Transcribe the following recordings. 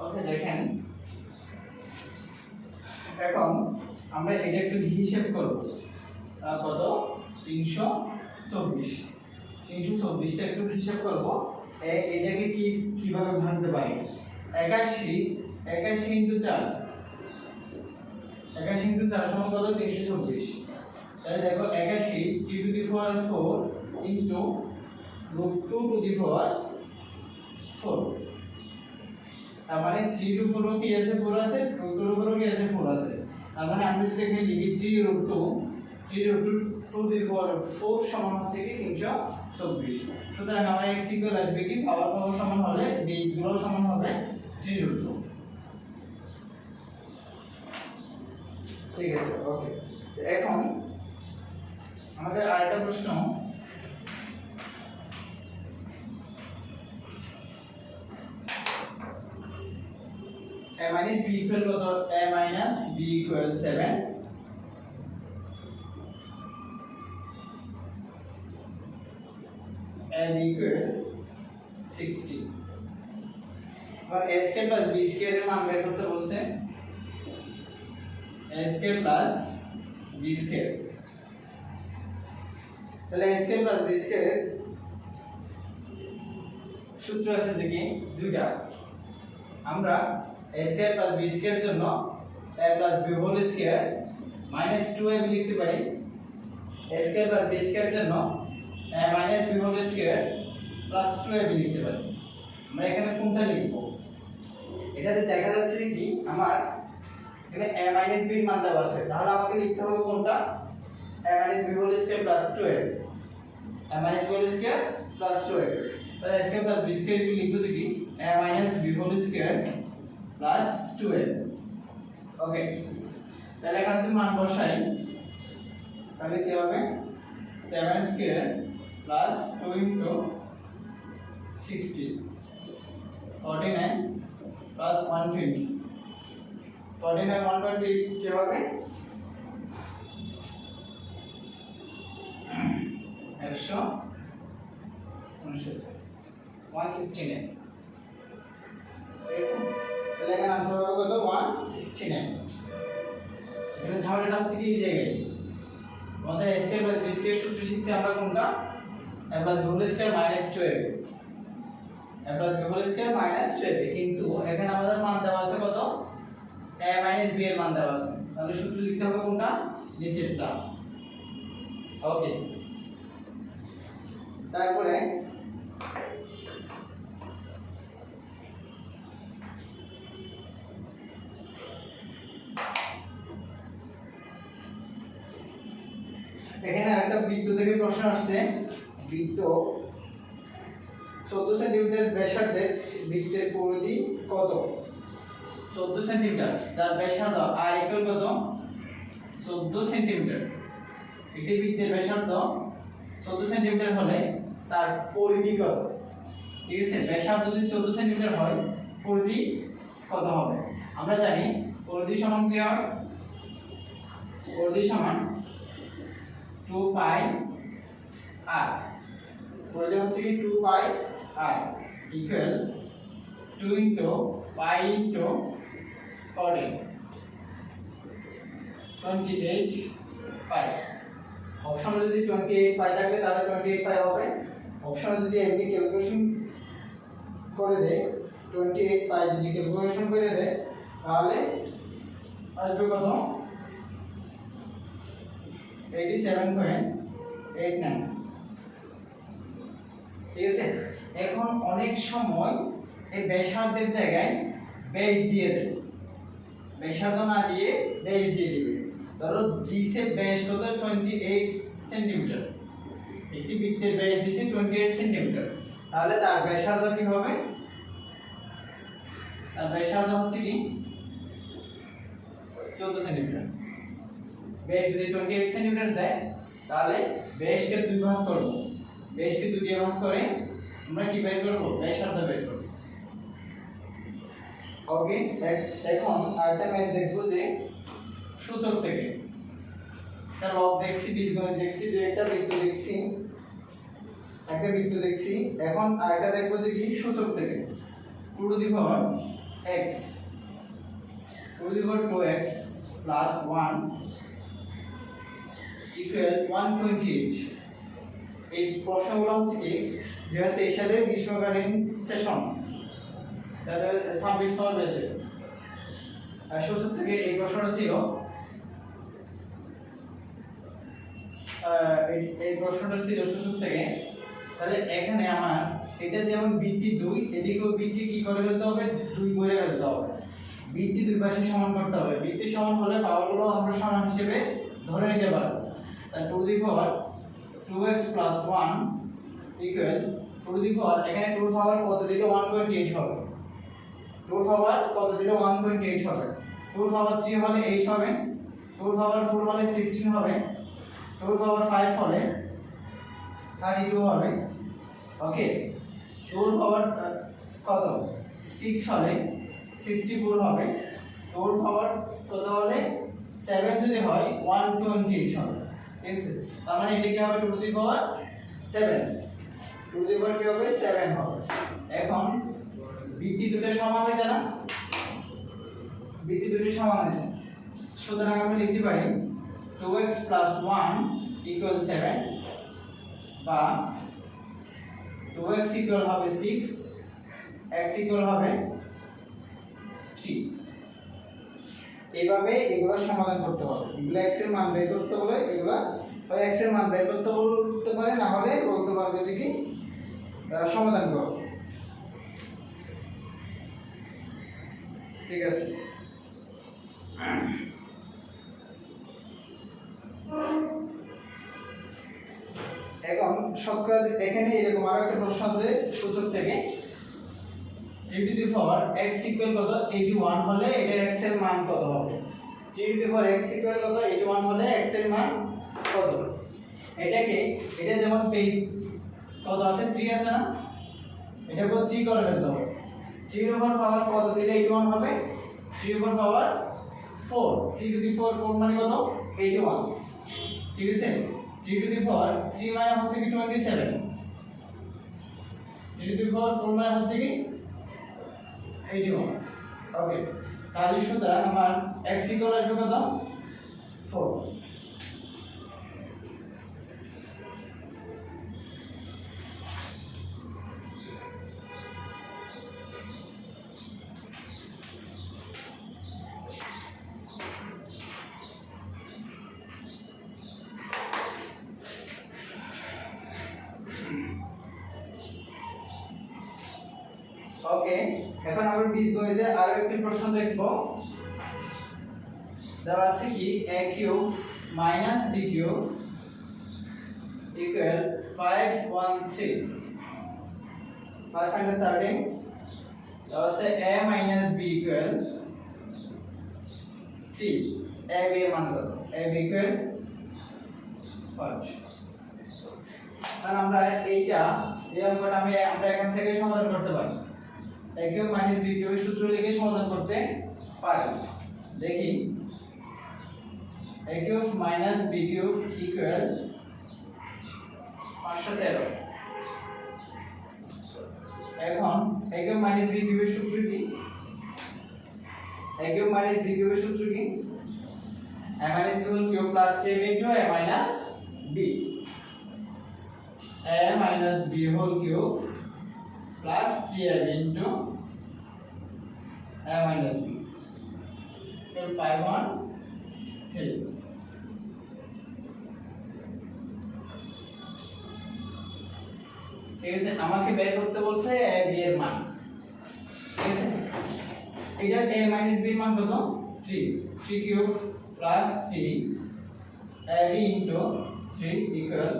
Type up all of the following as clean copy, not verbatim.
ওকে দেখেন এখন আমরা এটা একটু হিসাব করব কত 324 324টা একটু হিসাব করব এটাকে কিভাবে ভাঙতে পারি 81 ইনটু 4 81 ইনটু 4 সমান কত 324 তাহলে দেখো 81 t to the power 4 into √2 to the power 4 তার মানে 3 টু 4 কি আছে 4 আছে 2 টু 4 কি আছে 4 আছে তার মানে আমরা যদি এখানে লিখি 3 √2 টু দি পাওয়ার 4 সমান হচ্ছে কি 324 সুতরাং আমার x ইকুয়াল আসবে কি পাওয়ার সমান হলে base গুলো সমান হবে 3 √2 ঠিক আছে ওকে এখন আমাদের আরেকটা প্রশ্ন a minus b equal কত a minus b equal 7 a b equal 60 और a square plus b square এর মান বের করতে বলছে a square plus b square তাহলে a square plus b square সূত্র আছে যে কি দুইটা আমরা a square plus b square এর জন্য a plus b whole square minus 2ab লিখতে পারি a square plus b square এর জন্য a minus b whole square plus 2ab লিখতে পারি আমরা এখানে কোনটা লিখব এটাতে দেখা যাচ্ছে কি আমার এখানে a minus b এর মান দেওয়া আছে তাহলে আমাকে লিখতে হবে কোনটা a minus b whole square plus 2ab a minus b whole square plus 2ab তাহলে a square plus b square কি লিখব কি a minus b whole square plus 2ab ওকে তাহলে এখানে যদি মান বসাই তাহলে কি হবে 7 square plus 2 into 60 49 plus 120 49 120 কি হবে 169 তাহলে এখানে आंसर হবে কত 169 এখানে ঝামেলাটা হচ্ছে কি এই জায়গায় আমাদের a square plus b square সূত্র শিখছি আমরা কোনটা a plus b whole square minus 2ab a plus b whole square minus 2ab কিন্তু এখানে আমাদের মান দেওয়া আছে কত a মাইনাস b এর মান দেওয়া আছে তাহলে সূত্র লিখতে হবে কোনটা নিচেরটা ওকে তারপরে এখানে আরেকটা বৃত্ত থেকে প্রশ্ন আসছে বৃত্ত 14 সেন্টিমিটার ব্যাসার্ধের বৃত্তের পরিধি কত 14 সেন্টিমিটার যার ব্যাসার্ধ r ইকুয়াল কত 14 সেন্টিমিটার একটি বৃত্তের ব্যাসার্ধ 14 সেন্টিমিটার হলে তার পরিধি কত ঠিক আছে ব্যাসার্ধ যদি 14 সেন্টিমিটার হয় পরিধি কত হবে আমরা জানি পরিধি সমান কি হয় পরিধি সমান 2 পাই r পরিধি হচ্ছে কি 2 পাই r equal 2 into pi into 14 28 পাই অপশনে যদি 28 পাই থাকে তাহলে 28 পাই হবে অপশনে যদি এমনি ক্যালকুলেশন করে দেয় 28 পাই যদি ক্যালকুলেশন করে দেয় তাহলে আসবে কত 87.89 ঠিক আছে এখন অনেক সময় এই ব্যাসার্ধের জায়গায় ব্যাস দিয়ে দেয় ব্যাসার্ধ না দিয়ে ব্যাস দিয়ে দিবে ধরো দিছে ব্যাস কত 28 সেন্টিমিটার একটি বৃত্তের ব্যাস দিছে 28 সেন্টিমিটার তাহলে তার ব্যাসার্ধ কি হবে তার ব্যাসার্ধ হচ্ছে কি 14 সেন্টিমিটার ব্যাস যদি 28 সেন্টিমিটার দেয় তাহলে ব্যাসকে দুই ভাগ করব ব্যাসকে দুই দিয়ে ভাগ করে আমরা কি বের করব ব্যাসার্ধ বের করব ওকে এখন আরেকটা ম্যাথ দেখব যে সূচক থেকে একটা লব দেখছি বীজগণিত দেখছি যে একটা বৃত্ত দেখছি এখন আরেকটা দেখব যে কি সূচক থেকে 2 to the power x two the power 2x plus 1 equal 128। এই প্রশ্নগুলো হচ্ছে কি 2023 সালে গ্রীষ্মকালীন সেশন 26 নম্বর পেয়েছে। সূত্র থেকে এই প্রশ্নটা ছিল, এই প্রশ্নটা ছিল সূত্র থেকে। তাহলে এখানে আমার এটা যেমন বৃত্তি 2, এদিকেও বৃত্তি কি করে ফেলতে হবে, 2 করে ফেলতে হবে। বৃত্তি দুই পাশে সমান করতে হবে। বৃত্তি সমান হলে পাওয়ারগুলো আমরা সমান হিসেবে ধরে নিতে পারবো। তাহলে to the power 2x plus 1 equal to the power, এখানে টু পাওয়ার কত দিলে 1.8 হবে, টু পাওয়ার কত দিলে 1.8 হবে, টু পাওয়ার 3 হলে 8 হবে, টু পাওয়ার 4 হলে 16 হবে, টু পাওয়ার 5 হলে 32 হবে। ওকে, টু পাওয়ার কত 6 হলে 64 হবে, টু পাওয়ার কত হলে 7 যদি হয় 128 হবে। ঠিক আছে, তার মানে এটা কি হবে, two the power 7, two the পাওয়ার কি হবে 7 হবে। এখন বৃত্তি দুটো সমান হয়েছে না, বৃত্তি দুটো সমান হয়েছে, সুতরাং আমি লিখতে পারি 2x plus 1 equal 7 বা 2x equal হবে 6, x equal হবে 3। এইভাবে এগুলো সমাধান করতে হবে। এগুলো x এর মান বের করতে হলে এগুলো হয় x এর মান বের করতে বলতে পারে, না হলে বলতে পারবে যে কি সমাধান করো। ঠিক আছে, এখন শতকরা এখানে এরকম আরো একটা প্রশ্ন আছে সূত্র থেকে, 3 two the power x equal কত 81 হলে এটার x এর মান কত হবে। 3 two the power x equal কত 81 হলে x এর মান কত। এটাকে এটা যেমন পেজ কত আছে 3 আছে না, এটা কত 3 করে ফেলতে হবে। 3 ওভার পাওয়ার কত দিলে 81 হবে, 3 over power 4, 3 two the power 4 মানে কত 81। ঠিক আছে, 3 টু দি পাওয়ার 3 মানে হচ্ছে কি 27, 3 টু দি পাওয়ার 4 মানে হচ্ছে কি 81। ওকে, তাহলে সুতরাং আমার x ইকুয়াল আসবে কত 4। ওকে, এখন আমরা বীজগণিতে আরো একটি প্রশ্ন দেখব। দেওয়া আছে কি a cube minus b cube equal 513, 513। দেওয়া আছে a minus b equal 3, a b এর মান কত, a b ইকুয়াল 5। কারণ আমরা এইটা এই অঙ্কটা আমরা এখান থেকে সমাধান করতে পারি, a কিউব মাইনাস b কিউবের সূত্র লিখে সমাধান করতে পারি। দেখি a cube minus b cube equal 513। এখন a কিউব মাইনাস b কিউবের সূত্র কি, a কিউব মাইনাস b কিউবের সূত্র কি, a minus b whole cube plus 3 into a minus b, a minus b whole cube plus 3ab into a minus b, so 513। ঠিক আছে, আমাকে বের করতে বলছে a b এর মান। ঠিক আছে, এটা a minus b এর মান কত 3, 3 cube plus 3 ab into 3 equal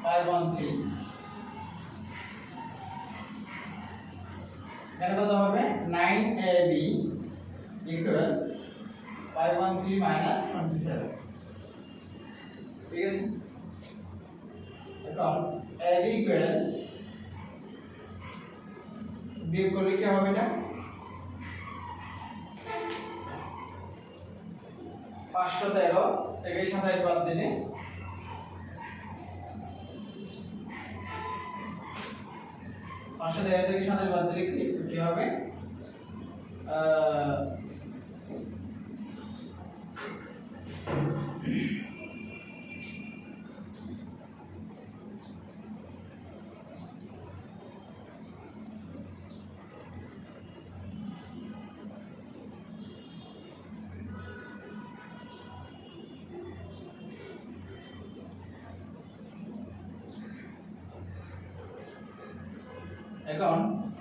513। এখানে কত হবে 9ab ইকুয়াল 513 মাইনাস 27। ঠিক আছে, এখন ab ইকুয়াল বিয়োগ করলে কি হবে, এটা 513 থেকে 27 বাদ দিলে 513 থেকে 27 বাদ দিলে কি হবে এখন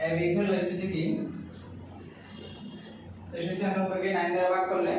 a b ইকুয়াল আসবে কি 696 কে 9 দ্বারা ভাগ করলে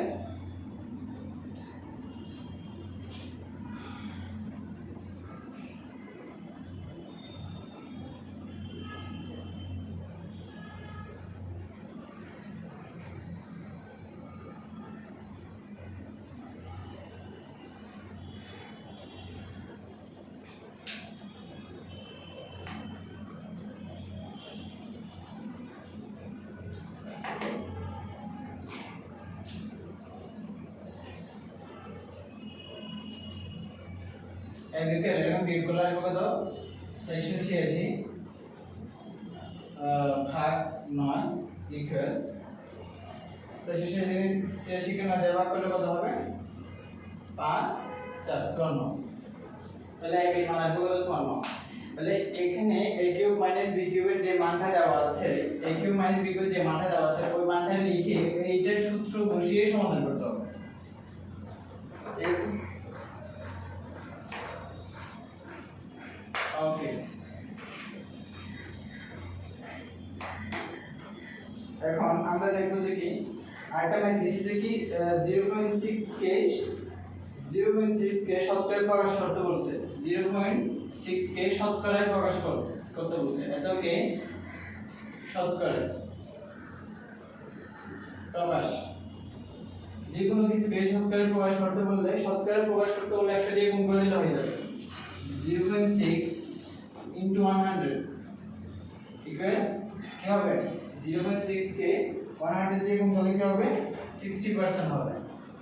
এরকম বিয়োগ আসবে কত 686 ভাগ 9 ইকুয়াল 686 কে 9 দিয়ে ভাগ করলে কত হবে 5 4 54 তাহলে এই মান আসবে কত 54 তাহলে এখানে a কিউব মাইনাস b কিউবের যে মানটা দেওয়া আছে a কিউব মাইনাস b কিউবের যে মানটা দেওয়া আছে ওই মানটা লিখে এইটার সূত্র বসিয়ে সমাধান করতে হবে ঠিক আছে ওকে এখন আমরা দেখব যে কি আরেকটা ম্যাথ দিছি যে কি 0.6 কে শতকরা প্রকাশ করতে বলছে 0.6 কে শতকরায় প্রকাশ করতে বলছে এতকে শতকরা প্রকাশ যে কোনো কিছু কে শতকরা প্রকাশ করতে বললে 100 দিয়ে গুণ করে দিলে হয়ে যাবে 0.6 into 100 ইকুয়াল কি হবে 0.6 কে 100 দিয়ে গুণ করলে কি হবে 60% হবে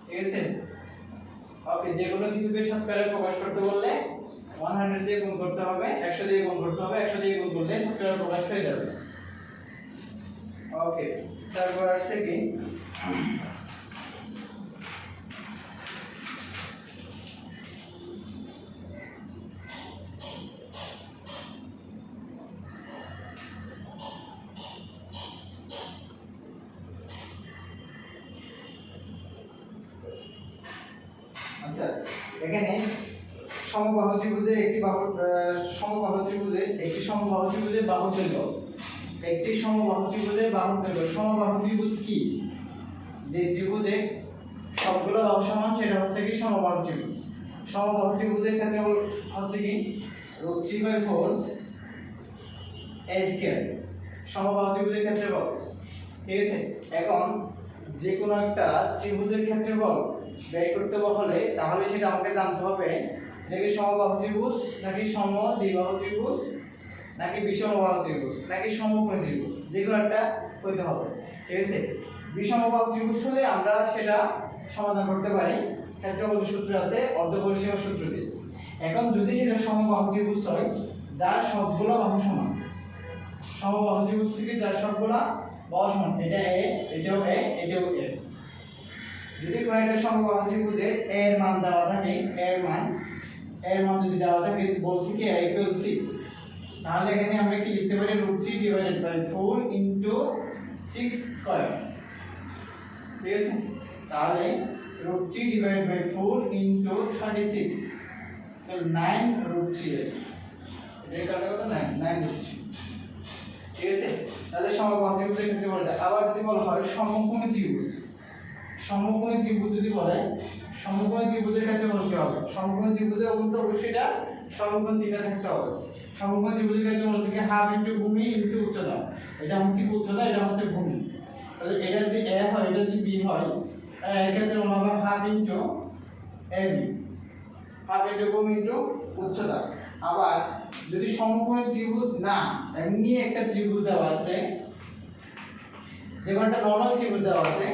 ঠিক আছে ওকে যে কোনো কিছুকে শতকরা প্রকাশ করতে বললে 100 দিয়ে গুণ করতে হবে 100 দিয়ে গুণ করতে হবে 100 দিয়ে গুণ করলে শতকরা প্রকাশ হয়ে যাবে ওকে তারপর আসছে কি আচ্ছা এখানে সমবাহু ত্রিভুজের একটি সমবাহু ত্রিভুজের বাহুর দৈর্ঘ্য একটি সমবাহু ত্রিভুজের বাহুর দৈর্ঘ্য সমবাহু ত্রিভুজ কি যে ত্রিভুজে সবগুলো বাহু সমান সেটা হচ্ছে কি সমবাহু ত্রিভুজ সমবাহু ত্রিভুজের ক্ষেত্রে হচ্ছে কি √3/4 a স্কয়ার সমবাহু ত্রিভুজের ক্ষেত্রফল ঠিক আছে এখন যে কোনো একটা ত্রিভুজের ক্ষেত্রফল বের করতে হলে তাহলে সেটা আমাকে জানতে হবে নাকি সমবাহু ত্রিভুজ নাকি সমদ্বিবাহু ত্রিভুজ নাকি বিষমবাহু ত্রিভুজ নাকি সমকোণী ত্রিভুজ যে কোনো একটা হইতে হবে ঠিক আছে বিষমবাহু ত্রিভুজ হলে আমরা সেটা সমাধান করতে পারি ক্ষেত্রফলের সূত্র আছে অর্ধপরিসীমার সূত্র দিয়ে এখন যদি সেটা সমবাহু ত্রিভুজ হয় যার সবগুলো বাহু সমান সমবাহু ত্রিভুজ থেকে যার সবগুলো বাহু সমান এটা a এটাও a এটাও a যদি কোনো একটা সমবাহু ত্রিভুজে a এর মান দেওয়া থাকে a এর মান যদি দেওয়া থাকে বলছি কি a = 6 তাহলে এখানে আমরা কি লিখতে পারি √3/4 * 6 স্কয়ার ঠিক আছে তাহলে √3/4 * 36 তাহলে 9√3 এটা কত 9√3 ঠিক আছে তাহলে সমবাহু ত্রিভুজের ক্ষেত্রে বলা যায় আবার যদি বলা হয় সমকোণী ত্রিভুজ যদি বলে সমকোণী ত্রিভুজের ক্ষেত্রে বলতে হবে সমকোণী ত্রিভুজের অন্তত অবশ্যই এটা সমকোণ চিহ্ন থাকতে হবে সমকোণী ত্রিভুজের ক্ষেত্রে বলতে কি হাফ ইনটু ভূমি ইনটু উচ্চতা এটা হচ্ছে উচ্চতা এটা হচ্ছে ভূমি তাহলে এটা যদি a হয় এটা যদি b হয় তাহলে এর ক্ষেত্রে বলা হবে half into ab half into ভূমি ইনটু উচ্চতা আবার যদি সমকোণী ত্রিভুজ না এমনি একটা ত্রিভুজ দেওয়া আছে যেমন একটা নরমাল ত্রিভুজ দেওয়া আছে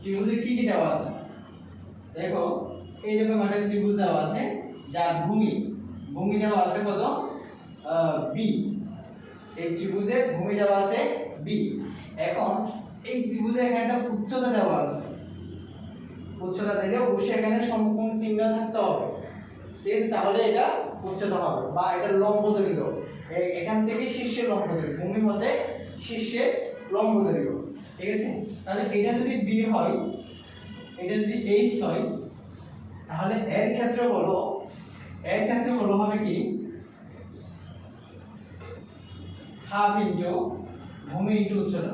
ত্রিভুজে কি কি দেওয়া আছে দেখো এইরকম একটা ত্রিভুজ দেওয়া আছে যার ভূমি দেওয়া আছে কত b এই ত্রিভুজে ভূমি দেওয়া আছে b এখন এই ত্রিভুজে এখানে একটা উচ্চতা দেওয়া আছে, উচ্চতা দিলে অবশ্যই এখানে সমকোণ চিহ্ন থাকতে হবে, ঠিক আছে? তাহলে এটা উচ্চতা হবে, বা এটা লম্ব দৈর্ঘ্য, এখান থেকে শীর্ষে লম্ব দৈর্ঘ্য, ভূমি হতে শীর্ষে লম্ব দৈর্ঘ্য, ঠিক আছে? তাহলে এটা যদি বি হয়, এটা যদি এইচ হয়, তাহলে এর ক্ষেত্রে হলো হবে কি হাফ ইনটু ভূমি ইনটু উচ্চতা,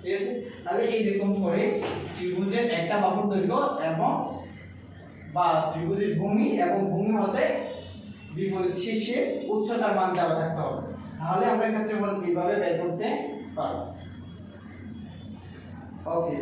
ঠিক আছে? তাহলে এইরকম করে ত্রিভুজের একটা বাহুর দৈর্ঘ্য এবং বা ত্রিভুজের ভূমি এবং ভূমি হতে বিপরীত শীর্ষে উচ্চতার মান দেওয়া থাকতে হবে, তাহলে আমরা ক্ষেত্রফল কিভাবে বের করতে পারব। ওকে,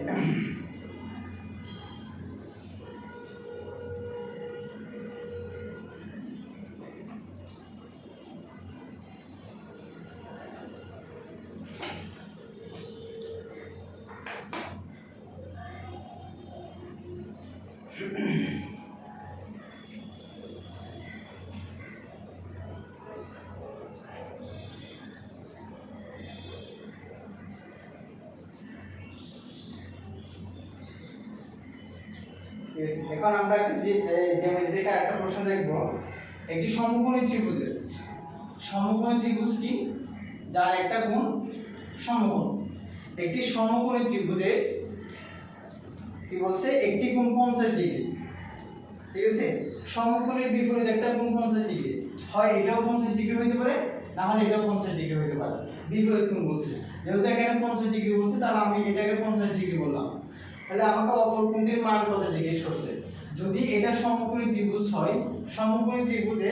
এখন আমরা একটা জ্যামিতি থেকে একটা প্রশ্ন দেখব। একটি সমকোণী ত্রিভুজ কি, যার একটা কোণ সমকোণ। একটি সমকোণী ত্রিভুজে কি বলছে, একটি কোণ 50 ডিগ্রি, ঠিক আছে? সমকোণের বিপরীত একটা কোণ 50 ডিগ্রি, হয় এটাও 50 ডিগ্রি হইতে পারে, না হলে এটাও 50 ডিগ্রি হইতে পারে। বিপরীত কোণ বলছে, যেহেতু এখানে 50 ডিগ্রি বলছে, তাহলে আমি এটাকে 50 ডিগ্রি বললাম। তাহলে আমাকে অপর কোণটির মান কত জিজ্ঞেস করছে। যদি এটা সমকোণী ত্রিভুজ হয়, সমকোণী ত্রিভুজে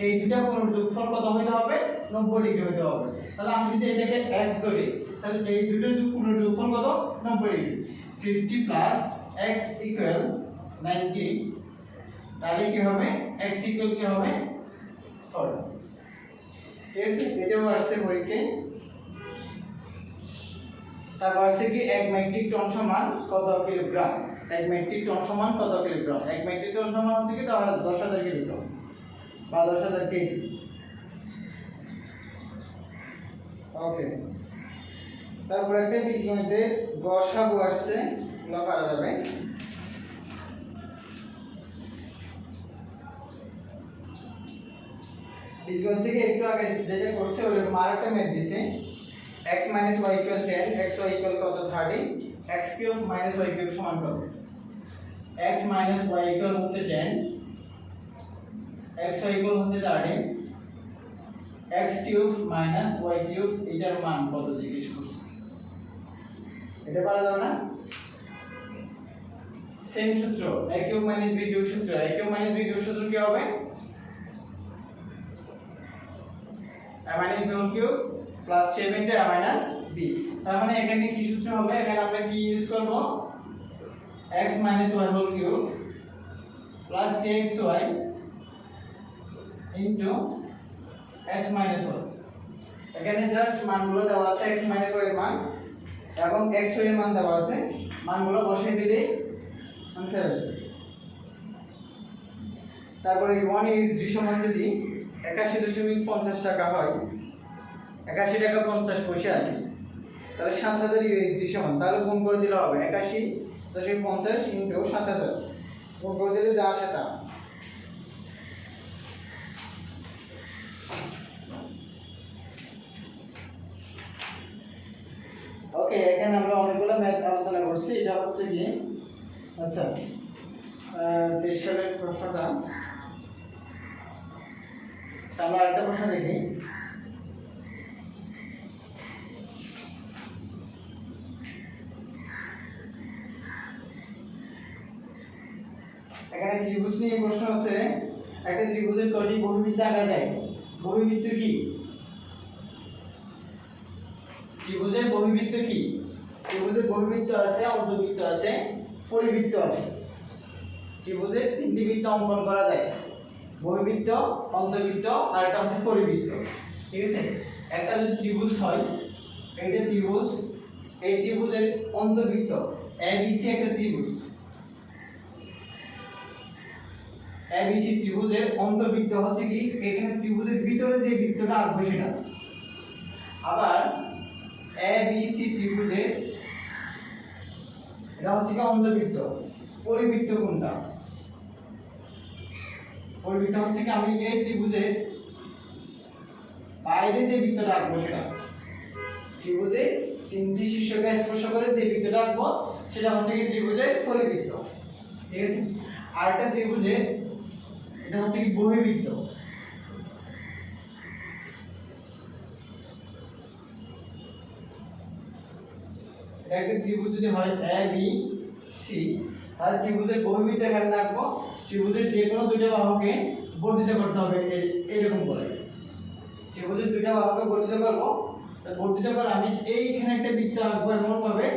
এই দুটা কোণের যোগফল কত হইতে হবে, 90 ডিগ্রি হইতে হবে। তাহলে আমি যদি এটাকে x ধরি, তাহলে এই দুটো কোণের যোগফল কত, 90 ডিগ্রি। 50 প্লাস x ইকুয়াল 90, তাহলে কি হবে, x ইকুয়াল কি হবে 40, ঠিক আছে? এটাও আসছে পরীক্ষায়। তারপর আছে কি, 1 মেট্রিক টন সমান কত কিলোগ্রাম। 1 মেট্রিক টন সমান কত কিলোগ্রাম? 1 মেট্রিক টন সমান হচ্ছে কি 10,000 কিলোগ্রাম বা 10,000 কেজি। ওকে, তারপর একটা বীজগণিতে গসাগু আসছে, এগুলো পারা যাবে। বীজগণিত থেকে একটু আগে যেটা করছে ওরকম আরেকটা ম্যাথ দিছে। x minus y equal 10, xy equal কত 30, x cube minus y cube সমান কত? x minus y equal হচ্ছে 10, xy equal হচ্ছে 30, x cube minus y cube এটার মান কত জিজ্ঞেস করছে। এটা পারা যাবে না? সেম সূত্র, a cube minus b cube সূত্র। a cube minus b cube সূত্র কি হবে? a minus b whole cube plus 7 into a minus b। তার মানে এখানে কি সূত্র হবে, এখানে আমরা কি ইউজ করব, x minus y whole cube plus 3xy into x minus y। এখানে জাস্ট মানগুলো দেওয়া আছে, x minus y এর মান এবং xy এর মান দেওয়া আছে, মানগুলো বসিয়ে দিলেই आंसर আসবে। তারপরে 1 ইউএসডি সমান যদি 81.50 টাকা হয়, 81 টাকা 50 পয়সা আর কি, তাহলে 7000 ইউএসডি সমান, তাহলে গুণ করে দিলে হবে 81.50 ইনটু 7000, গুণ করে দিলে যা আসে তা। ওকে, এখানে আমরা অনেকগুলো ম্যাথ আলোচনা করছি। এটা হচ্ছে কি, আচ্ছা 23 সালের প্রশ্নটা। আমরা আরেকটা প্রশ্ন দেখি। এখানে ত্রিভুজ নিয়ে প্রশ্ন আছে। একটা ত্রিভুজের কয়টি বহির্বৃত্ত আঁকা যায়? বহির্বৃত্ত কি? ত্রিভুজের বহির্বৃত্ত কি? ত্রিভুজের বহির্বৃত্ত আছে, অন্তর্বৃত্ত আছে, পরিবৃত্ত আছে। ত্রিভুজের তিনটি বৃত্ত অঙ্কন করা যায়, বহির্বৃত্ত, অন্তর্বৃত্ত আর একটা হচ্ছে পরিবৃত্ত, ঠিক আছে? একটা যদি ত্রিভুজ হয়, এইটা ত্রিভুজ, এই ত্রিভুজের অন্তর্বৃত্ত ABC একটা ত্রিভুজ, ABC ত্রিভুজের অন্তর্বৃত্ত হচ্ছে কি, এখানে ত্রিভুজের ভিতরে যে বৃত্তটা আসবে সেটা। আবার ABC ত্রিভুজের এটা হচ্ছে কি অন্তবৃত্ত। পরিবৃত্ত কোনটা? পরিবৃত্ত হচ্ছে কি আমি এই ত্রিভুজের বাইরে যে বৃত্তটা আঁকবো সেটা, ত্রিভুজের তিনটি শীর্ষকে স্পর্শ করে যে বৃত্তটা আঁকবো সেটা হচ্ছে কি ত্রিভুজের পরিবৃত্ত, ঠিক আছে। আর একটা ত্রিভুজের এটা হচ্ছে কি বহির্বৃত্ত। একটা ত্রিভুজ যদি হয় এ বি সি, তাহলে ত্রিভুজের বহির্বৃত্ত এখানে রাখবো, ত্রিভুজের যে কোনো দুটো বাহুকে বর্ধিত করতে হবে এরকম করে। ত্রিভুজের দুটো বাহুকে বর্ধিত করবো, বর্ধিত করে আমি এইখানে একটা বৃত্ত আঁকবো এমন ভাবে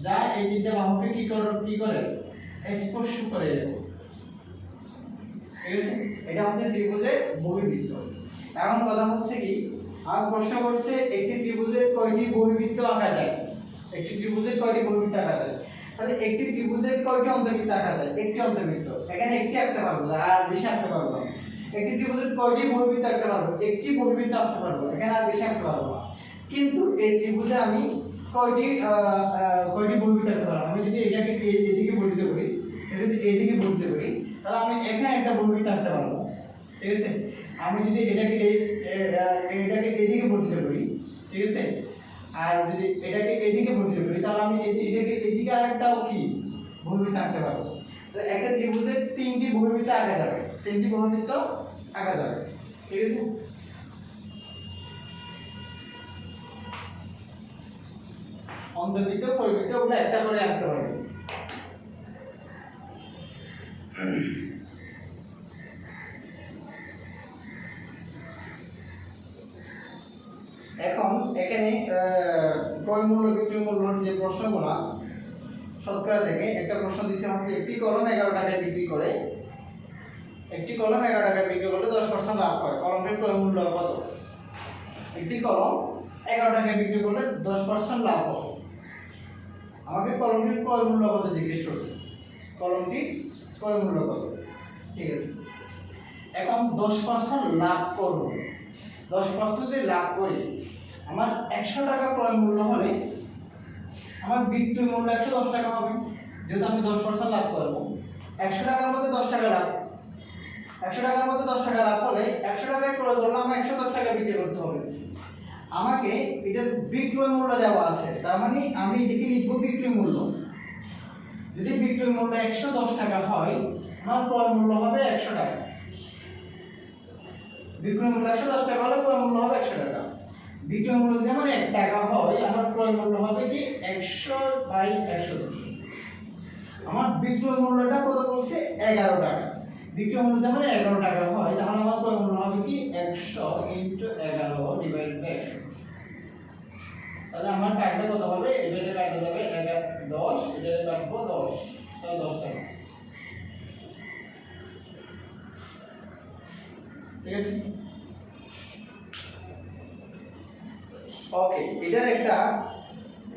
যা এই তিনটা বাহুকে কি করে স্পর্শ করে এরকম, ঠিক আছে। এটা হচ্ছে ত্রিভুজের বহির্বৃত্ত। এখন কথা হচ্ছে কি, আমার প্রশ্ন করছে একটি ত্রিভুজের কয়টি বহির্বৃত্ত আঁকা যায়, একটি ত্রিভুজের কয়টি বহির্বৃত্ত আঁকা যায়। তাহলে একটি ত্রিভুজের কয়টি অন্তর্বৃত্ত আঁকা যায়? একটি অন্তর্বৃত্ত, এখানে একটি আঁকতে পারবো আর বেশি আঁকতে পারবো না। একটি ত্রিভুজের কয়টি বহির্বৃত্ত আঁকতে পারবো? একটি বহির্বৃত্ত আঁকতে পারবো, এখানে আর বেশি আঁকতে পারবো না। কিন্তু এই ত্রিভুজে আমি কয়টি বহির্বৃত্ত আঁকতে পারবো? আমি যদি এটাকে এদিকে বর্ধিত করি, এটা যদি এদিকে বর্ধিত করি, তাহলে আমি এখানে একটা বহির্বৃত্ত আঁকতে পারবো, ঠিক আছে। আমি যদি এটাকে এদিকে বর্ধিত করি, ঠিক আছে, আর যদি এটাকে এদিকে বর্ধিত করি, তাহলে আমি এটাকে এদিকে আরেকটাও কি বহির্বৃত্ত আঁকতে পারবো। তো একটা ত্রিভুজের তিনটি বহির্বৃত্ত আঁকা যাবে, তিনটি বহির্বৃত্ত আঁকা যাবে, ঠিক আছে। অন্তর্বৃত্ত, পরিবৃত্ত ওগুলো একটা করে আঁকতে হবে। এখন এখানে ক্রয় মূল্য বিক্রয় মূল্যর যে প্রশ্নগুলো শতকরা থেকে একটা প্রশ্ন দিচ্ছে হচ্ছে একটি কলম 11 টাকায় বিক্রি করে, একটি কলম 11 টাকায় বিক্রি করলে 10% লাভ হয়, কলমটির ক্রয় মূল্য কত? একটি কলম 11 টাকায় বিক্রি করলে 10% লাভ হবে। আমাকে কলমটির ক্রয় মূল্য কত জিজ্ঞেস করছে, কলমটির ক্রয় মূল্য কত, ঠিক আছে। এখন 10% লাভ করব, 10% যদি লাভ করি, আমার 100 টাকা ক্রয় মূল্য হলে আমার বিক্রয় মূল্য 110 টাকা হবে। যেহেতু আমি 10% লাভ করব, 100 টাকার মধ্যে 10 টাকা লাভ, 100 টাকার মধ্যে 10 টাকা লাভ হলে 100 টাকায় ক্রয় করলে আমার 110 টাকা বিক্রি করতে হবে। আমাকে এটার বিক্রয় মূল্য দেওয়া আছে, তার মানে আমি এদিকে লিখব বিক্রয় মূল্য। যদি বিক্রয় মূল্য 110 টাকা হয়, আমার ক্রয় মূল্য হবে 100 টাকা। বিক্রয় মূল্য 110 টাকা হলে ক্রয় মূল্য হবে 100 টাকা। বিক্রয় মূল্য যদি আমার 1 টাকা হয়, আমার ক্রয় মূল্য হবে কি 100/110। আমার বিক্রয় মূল্যটা কত বলছে? 11 টাকা। বিক্রয় মূল্য যদি আমার 11 টাকা হয়, তাহলে আমার ক্রয় মূল্য হবে কি 100 * 11/110। তাহলে আমার কাটলে কত হবে? এটা কাটা যাবে 10, এটা কাটবো 10, তাহলে 10 টাকা, ঠিক আছে। ওকে,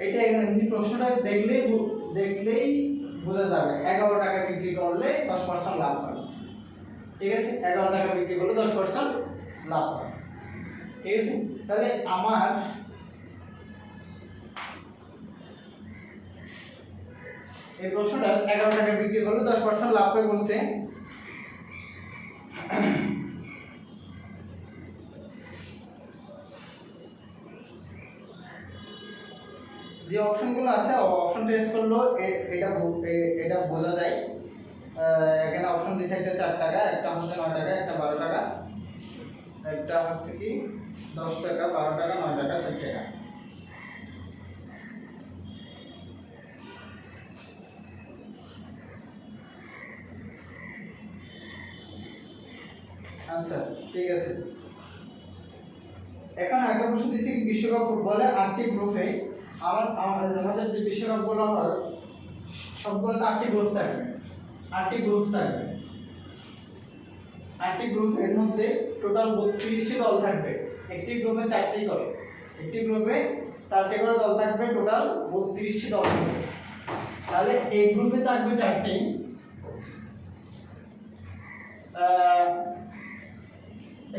এটা এমনি প্রশ্নটা দেখলেই বোঝা যাবে 11 টাকা বিক্রি করলে 10% লাভ হয়, ঠিক আছে। 11 টাকা বিক্রি করলে 10% লাভ হয়, ঠিক আছে। তাহলে আমার এই প্রশ্নটা 11 টাকা বিক্রি করলে 10% লাভ হয় বলছে। যে অপশনগুলো আছে অপশন টেস্ট করলো এটা বোঝা যায়। এখানে অপশন দিয়েছে একটা 4 টাকা, একটা হচ্ছে 9 টাকা, একটা 12 টাকা, একটা হচ্ছে কি 10 টাকা, 12 টাকা, 9 টাকা, 4 টাকা। আচ্ছা, ঠিক আছে। এখন একটা প্রশ্ন দিচ্ছি, বিশ্বকাপ ফুটবলে 8টি গ্রুপে আমাদের যে বিশ্বকাপ বলা হয় সবগুলোতে 8টি গ্রুপ থাকবে, 8টি গ্রুপ থাকবে। 8টি গ্রুপের মধ্যে টোটাল 32টি দল থাকবে। একটি গ্রুপে 4টি করে, একটি গ্রুপে 4টি করে দল থাকবে, টোটাল 32টি দল থাকবে। তাহলে এই গ্রুপে থাকবে 4টি,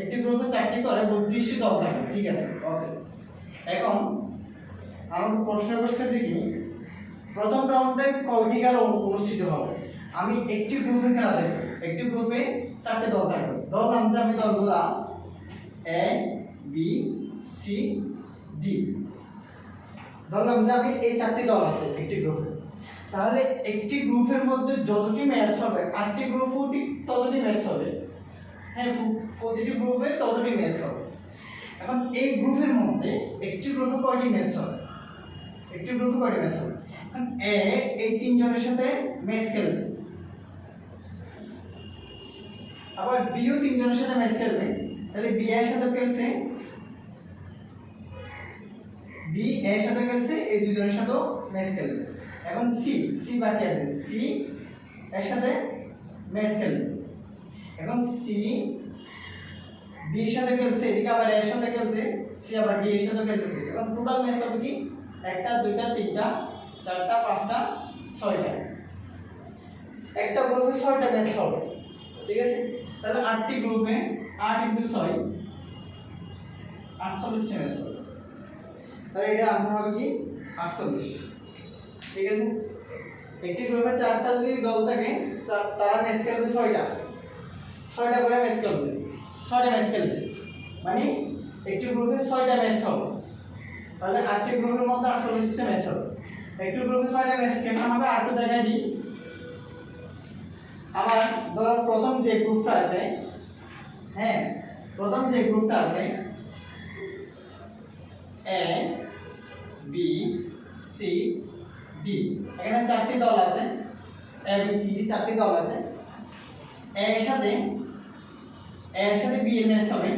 একটি গ্রুপে 4টি করে 32টি দল থাকবে, ঠিক আছে। ওকে, এখন আমার প্রশ্ন করছে যে কি প্রথম রাউন্ডে কয়টি খেলা অনুষ্ঠিত হবে? আমি একটি গ্রুপে খেলা দেখব, একটি গ্রুপে 4টি দল থাকবে। ধরলাম যে আমি দলগুলা এ বি সি ডি, ধরলাম যে আমি এই 4টি দল আছে একটি গ্রুপে। তাহলে একটি গ্রুপের মধ্যে যতটি ম্যাচ হবে, 8টি গ্রুপও ঠিক ততটি ম্যাচ হবে। হ্যাঁ, প্রতিটি গ্রুপে ততটি ম্যাচ হবে। এখন এই গ্রুপের মধ্যে একটি গ্রুপে কয়টি ম্যাচ হবে? একটি গ্রুপে কয়টি ম্যাচ হবে? এখন এ এই 3 জনের সাথে ম্যাচ খেলবে, আবার বিও 3 জনের সাথে ম্যাচ খেলবে। তাহলে বি এর সাথে খেলছে, বি এর সাথে খেলছে, এই 2 জনের সাথে ম্যাচ খেলবে। এখন সি বাকি আছে, সি এর সাথে ম্যাচ খেলবে। এখন সি বি এর সাথে খেলছে, এদিকে আবার এর সাথে খেলছে, সি আবার ডি এর সাথে খেলতেছে। এখন টোটাল ম্যাচ হবে কি? 1টা 2টা 3টা 4টা 5টা 6টা। একটা গ্রুপে 6টা ম্যাচ হবে, ঠিক আছে? তাহলে 8টি গ্রুপে 8 × 6 48টা ম্যাচ হবে। তাহলে এটা आंसर হবে কি? 48। ঠিক আছে? একটি গ্রুপে 4টা যদি দল থাকে তারা ম্যাচ খেলবে 6টা, 6টা করে ম্যাচ খেলবে, 6টা ম্যাচ খেলবে, মানে একটি গ্রুপে 6টা ম্যাচ হবে। তাহলে 8টি গ্রুপের মধ্যে 48টা ম্যাচ হবে। একটি গ্রুপে 6টা ম্যাচ কেমন হবে আর একটু দেখাই দিই। আবার ধরো প্রথম যে গ্রুপটা আছে, হ্যাঁ, প্রথম যে গ্রুপটা আছে এ বি সি ডি, এখানে 4টি দল আছে, এ বি সি ডি 4টি দল আছে। এর সাথে বি এর ম্যাচ হবে,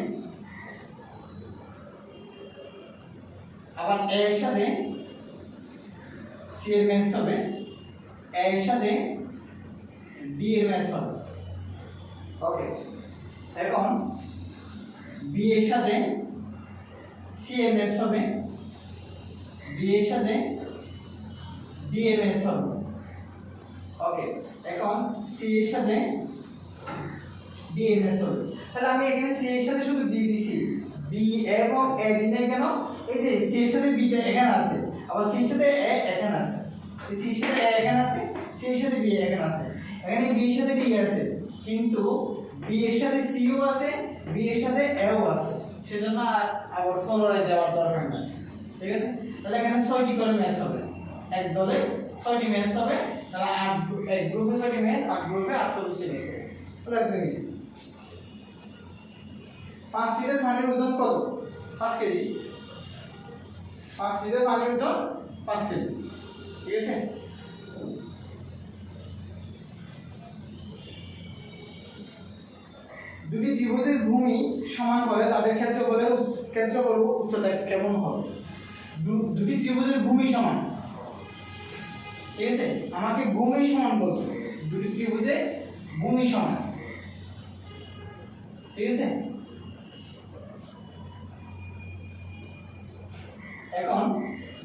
আবার এর সাথে সি এর ম্যাচ হবে, এর সাথে ডি এর ম্যাচ হবে। ওকে, এখন বি এর সাথে সি এর ম্যাচ হবে, বি এর সাথে ডি এর ম্যাচ হবে। ওকে, এখন সি এর সাথে ডি এর ম্যাচ হবে। তাহলে আমি এখানে সি এর সাথে শুধু ডি দিছি, বি এবং এ দিনে কেন? এই যে সি এর সাথে বি টা এখানে আছে, আবার সি এর সাথে এ এখানে আছে, এই সি এর সাথে এ এখানে আছে, সি এর সাথে বি এখানে আছে। এখানে বি এর সাথে ডি আছে, কিন্তু বি এর সাথে সিও আছে, বি এর সাথে এও আছে, সেজন্য আবার ফলোরে দেওয়ার দরকার নেই। ঠিক আছে? তাহলে এখানে 6টি করে ম্যাচ হবে, এক দলে 6টি ম্যাচ হবে। তাহলে এক গ্রুপে 6টি ম্যাচ, 8 গ্রুপে 48টি ম্যাচ হবে। তাহলে একদম ইজি। 5 লিটার পানির ওজন কত? 5 কেজি। 5 লিটার পানির ওজন 5 কেজি। ঠিক আছে? দুটি ত্রিভুজের ভূমি সমান হলে তাদের ক্ষেত্রফল ও উচ্চতা কেমন হবে? দুটি ত্রিভুজের ভূমি সমান, ঠিক আছে? আমাকে ভূমি সমান বলছে, দুটি ত্রিভুজের ভূমি সমান, ঠিক আছে? এখন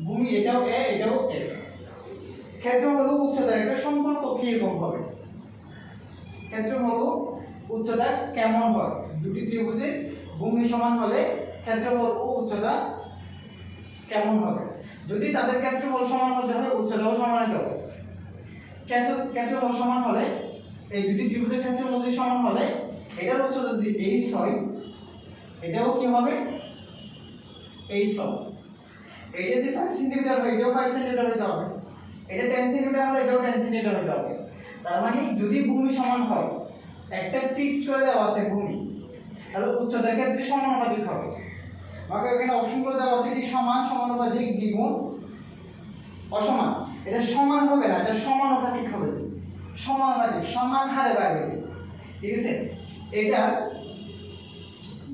ভূমি এটাও এ এটাও এ, ক্ষেত্রফল ও উচ্চতার একটা সম্পর্ক কি রকম হবে? ক্ষেত্রফল ও উচ্চতা কেমন হয়? দুটি ত্রিভুজের ভূমি সমান হলে ক্ষেত্রফল ও উচ্চতা কেমন হবে? যদি তাদের ক্ষেত্রফল সমান হতে হয়, উচ্চতাও সমান হতে হবে। ক্ষেত্রফল সমান হলে, এই দুটি ত্রিভুজের ক্ষেত্রফল যদি সমান হলে, এটার উচ্চতা যদি h হয়, এটাও কি হবে? h হবে। এটা যদি 5 সেন্টিমিটার হয়, এটাও 5 সেন্টিমিটার হতে হবে। এটা 10 সেন্টিমিটার হলে এটাও 10 সেন্টিমিটার হতে হবে। তার মানে যদি ভূমি সমান হয়, একটা ফিক্সড করে দেওয়া আছে ভূমি, তাহলে উচ্চতার ক্ষেত্রে সমানুপাতিক হবে। আমাকে এখানে অপশনগুলো দেওয়া আছে কি সমান, সমানুপাতিক, দ্বিগুণ, অসমান। এটা সমান হবে না, এটা সমানুপাতিক হবে। সমানুপাতিক, সমান হারে বাড়বে। ঠিক আছে? এটা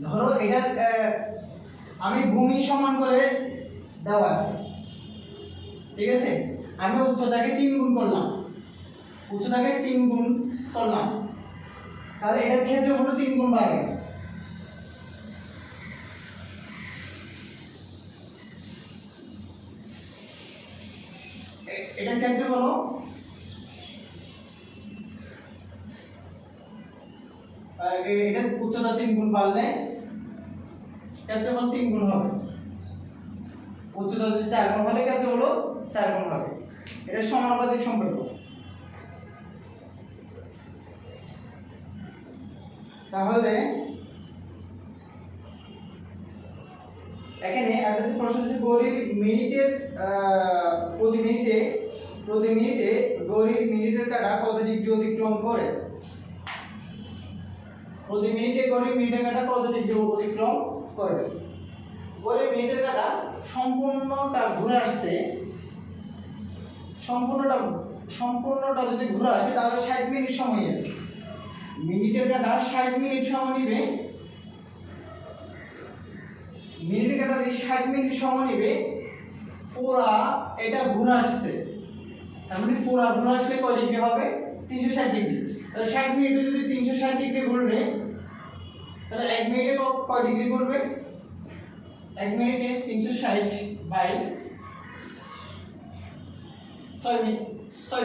ধরো এটা আমি ভূমি সমান করে দেওয়া আছে, ঠিক আছে? আমি উচ্চতাকে 3 গুণ করলাম, উচ্চতাকে 3 গুণ করলাম, তাহলে এটার ক্ষেত্রফল 3 গুণ বাড়বে। এটার ক্ষেত্রফল এটা উচ্চতা 3 গুণ বাড়লে ক্ষেত্রফল 3 গুণ হবে। উচ্চতা যদি 4 গুণ হলে ক্ষেত্রফল 4 গুণ হবে। এটা সমানুপাতিক সম্পর্ক। তাহলে এখানে একটা প্রশ্ন আছে ঘড়ির মিনিটের প্রতি মিনিটে ঘড়ির মিনিটের কাঁটা কত ডিগ্রি অতিক্রম করে। প্রতি মিনিটে ঘড়ির মিনিটের কাঁটা কত ডিগ্রি অতিক্রম করবে। ঘড়ির মিনিটের কাঁটা সম্পূর্ণটা ঘুরে আসতে সম্পূর্ণটা যদি ঘুরে আসে তাহলে 60 মিনিট সময় নেবে। মিনিটের কাঁটা 60 মিনিট সময় নেবে। মিনিটের কাঁটা 60 মিনিট সময় নেবে পুরা এটা ঘুরে আসতে। তার মানে পুরা ঘুরে আসলে কয় ডিগ্রি হবে? 360 ডিগ্রি। তাহলে 60 মিনিটে যদি 360 ডিগ্রি ঘুরবে তাহলে 1 মিনিটে কয় ডিগ্রি ঘুরবে? 1 মিনিটে 360 বাই 6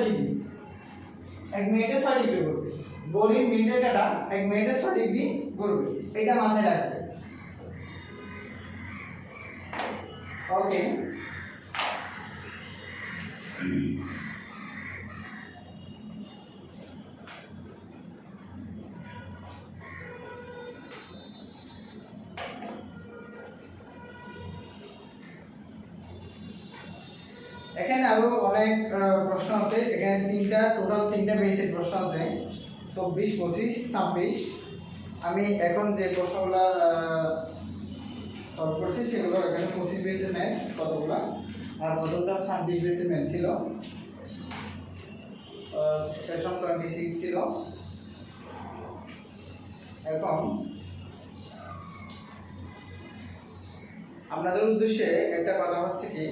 ডিগ্রি। 1 মিনিটে 6 ডিগ্রি ঘুরবে। ঘড়ির মিনিটের কাঁটা 1 মিনিটে 6 ডিগ্রি ঘুরবে। এটা মাথায় রাখবে। ওকে, এখানে আরো অনেক প্রশ্ন আছে। এখানে টোটাল তিনটা বেসিক প্রশ্ন আছে, 24, 25, 26। আমি এখন যে প্রশ্নগুলো সলভ করছি সেগুলো এখানে 25 বেসের ম্যাথ কতগুলো, আর প্রথমটা 26 বেসের ম্যাথ ছিল, সেশন 26 ছিল। এখন আপনাদের উদ্দেশ্যে একটা কথা হচ্ছে কি,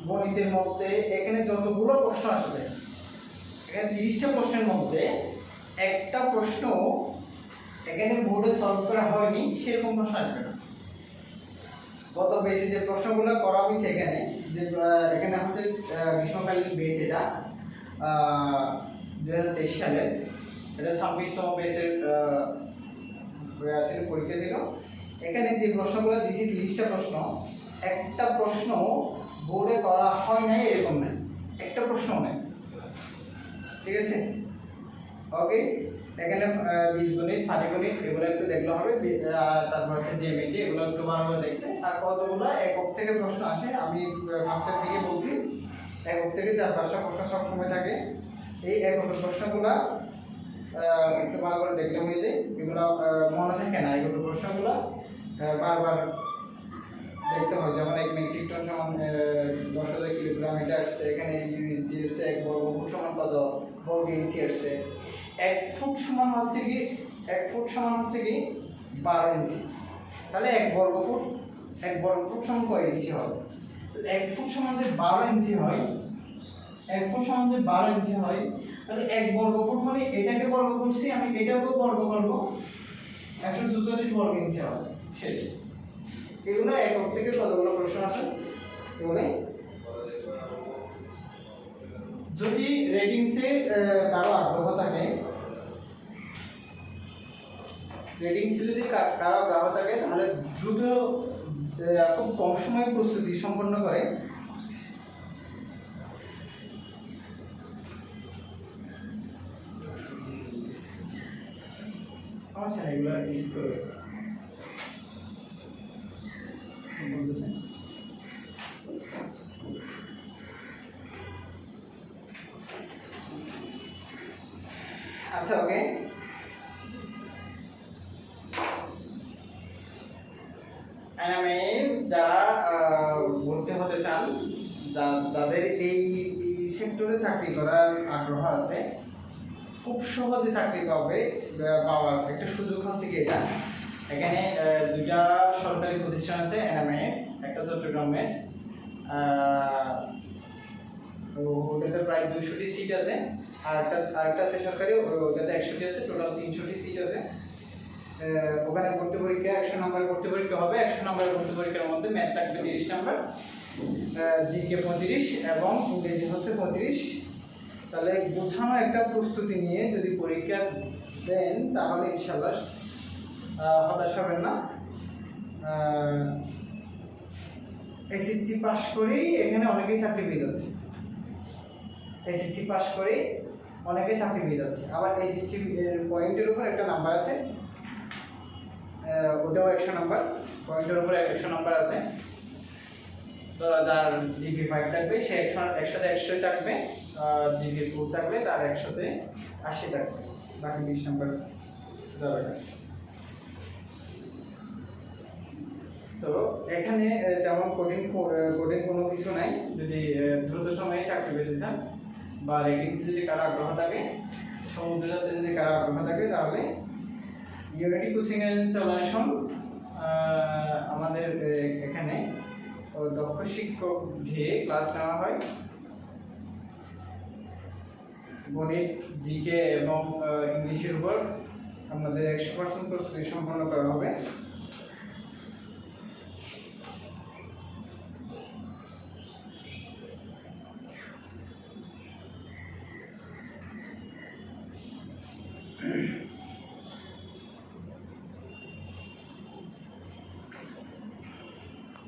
গণিতের মধ্যে এখানে যতগুলো প্রশ্ন আসবে, এখানে 30টা প্রশ্নের মধ্যে একটা প্রশ্ন এখানে বোর্ডে সলভ করা হয়নি সেরকম প্রশ্ন আসবে না। গত বেসে যে প্রশ্নগুলো করা হয়েছে এখানে, যে এখানে হচ্ছে গ্রীষ্মকালীন বেস, এটা 2023 সালে, এটা 26তম বেসের পরীক্ষা ছিল। এখানে যে প্রশ্নগুলো দিয়েছি 30টা প্রশ্ন, একটা প্রশ্ন বোর্ডে করা হয় নাই এরকম নাই, একটা প্রশ্ন নাই। ঠিক আছে, ওকে। এখানে বীজগণিত, পাটিগণিত এগুলো একটু দেখলে হবে, তারপর হচ্ছে জ্যামিতি এগুলো একটু ভালো করে দেখবে। আর কতগুলো একক থেকে প্রশ্ন আসে, আমি ফার্স্টের দিকে বলছি একক থেকে 4-5টা প্রশ্ন সবসময় থাকে। এই একক প্রশ্নগুলো একটু ভালো করে দেখলে হয়ে যায়। এগুলো মনে থাকে না, এগুলো প্রশ্নগুলো বারবার দেখতে হয়। যেমন 1 মেট্রিক টন সমান 10,000 কিলোগ্রাম, এটা আসছে। এখানে ইউএসডি আসছে, 1 বর্গ ফুট সমান কত বর্গ ইঞ্চি আসছে। 1 ফুট সমান হচ্ছে কি 12 ইঞ্চি। তাহলে 1 বর্গ ফুট সমান কয় ইঞ্চি হবে? 1 ফুট সমান যদি 12 ইঞ্চি হয়, 1 ফুট সমান যদি 12 ইঞ্চি হয়, তাহলে 1 বর্গ ফুট মানে এটাকে বর্গ করছি, আমি এটাকেও বর্গ করব, 144 বর্গ ইঞ্চি হবে। শেষ। এগুলো একক থেকে কতগুলো প্রশ্ন আছে এগুলো। যদি রেটিংসে কারো আগ্রহ থাকে, তাহলে দ্রুত খুব কম সময়ে প্রস্তুতি সম্পন্ন করে এগুলো এডিট করে বলতেছেন। আচ্ছা, ওকে। আমি যারা ভর্তি হতে চান, যাদের এই সেক্টরে চাকরি করার আগ্রহ আছে, খুব সহজে চাকরি পাওয়ার একটা সুযোগ হচ্ছে কি এটা। এখানে 2টা সরকারি প্রতিষ্ঠান আছে, এনএমএ, একটা চট্টগ্রামের, ওটাতে প্রায় 200টি সিট আছে। আরেকটা আছে সরকারি, ওটাতে 100টি আছে, টোটাল 300টি সিট আছে। ওখানে ভর্তি পরীক্ষা 100 নম্বরের ভর্তি পরীক্ষা হবে। 100 নম্বরের ভর্তি পরীক্ষার মধ্যে ম্যাথ থাকবে 30 নম্বর, জিকে 35 এবং ইংরেজি হচ্ছে 35। তাহলে গোছানো একটা প্রস্তুতি নিয়ে যদি পরীক্ষা দেন তাহলে ইনশাআল্লাহ হতাশ হবেন না। এসএসসি পাস করেই এখানে অনেকেই চাকরি পেয়ে যাচ্ছে, এসএসসি পাস করেই অনেকেই চাকরি পেয়ে যাচ্ছে। আবার এসএসসি পয়েন্টের উপর একটা নাম্বার আছে, ওটাও 100 নাম্বার, পয়েন্টের উপর 100 নাম্বার আছে। তো যার জিপি 5 থাকবে সে 100তে 100 থাকবে, জিপি 4 থাকবে তার 100তে 80 থাকবে, বাকি 20 নাম্বার যাবে না। তো এখানে তেমন কঠিন কোনো কিছু নাই। যদি দ্রুত সময়ে চাকরি পেতে চান বা রেটিংসে যদি কারো আগ্রহ থাকে, সমুদ্রযাত্রে যদি কারো আগ্রহ থাকে, তাহলে ইউনিটি কোচিং এর চলে আসুন। আমাদের এখানে দক্ষ শিক্ষক দিয়ে ক্লাস নেওয়া হয়, গণিত, জিকে এবং ইংলিশের উপর আপনাদের 100% প্রস্তুতি সম্পন্ন করা হবে।